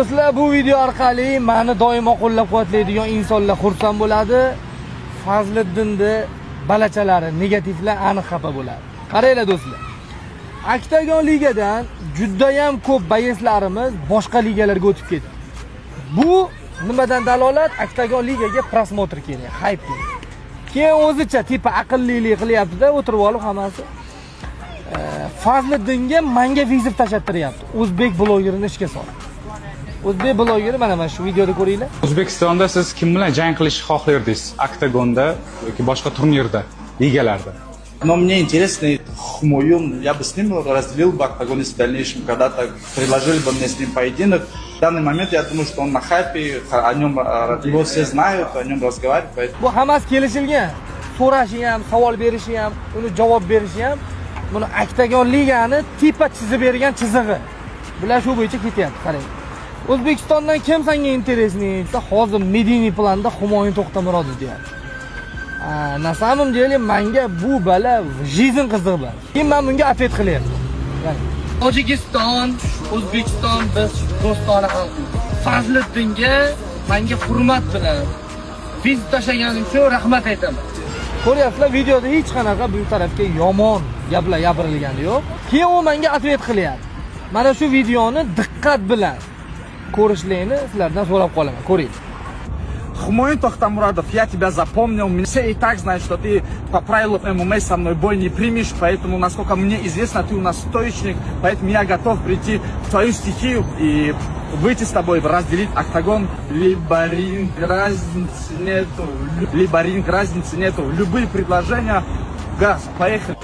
Do'stlar, bu video orqali meni doimo qo'llab-quvvatlaydigan insonlar xursand bo'ladi. Fazliddinni balachalari, negativlar aniq xafa bo'ladi. Qaranglar do'stlar. Oktagon ligadan juda ham ko'p bayslarimiz boshqa ligalarga o'tib ketdi. Bu nimadan dalolat? Oktagon ligaga prosmotr kerak, hype kerak. Keyin o'zicha tipa aqllilik qilyapti-da, o'tirib olib hammasi. Fazliddinga menga vizit tashlattiryapti. O'zbek blogerini ishga soldi. O'zbek blogeri mana shu videoda ko'ringlar. O'zbekistonda siz kim bilan jang qilishni xohlardingiz? Oktagonda yoki boshqa turnirda, ligalarda? Но мне интересно, Хмуюн, я бы с ним разделил бы октагон, если в дальнейшем когда-то предложили бы мне с ним поединок. В данный момент я думаю, что он на хайпе, о нем его все знают, о нем разговаривают. Поэтому... Bu hammasi kelishilgan. So'rashi ham, savol berishi ham, uni javob berishi ham, buni Oktagon ligani tipa chizib bergan chizig'i. Bular shu bo'yicha ketyapti, qarang. O'zbekistondan kim senga interesniy? Hozir Mediniy planda Humoyun To'xtamurodov deyapti. Na samim деле menga bu bala jizin qiziq bor. Keyin men bunga atvet qilyapman. Tojikiston, O'zbekiston biz do'stona xalqmiz. Fazliddinga menga hurmat bilan vizit tashlaganing uchun rahmat aytaman. Ko'ryapsizlar, videoda hech qanaqa bu tarafga yomon gaplar gapirilgani yo'q. Keyin u menga atvet qilyapti. Mana shu videoni diqqat bilan ko'rishlarini sizlardan so'rab qolaman. Ko'ring. Хмуин Тохтамурадов, я тебя запомнил. Все и так знают, что ты по правилам ММА со мной бой не примешь, поэтому, насколько мне известно, ты у нас стоечник, поэтому я готов прийти в твою стихию и выйти с тобой, разделить октагон. Либо ринг, разницы нету. Либо ринг, разницы нету. Любые предложения, газ, поехали.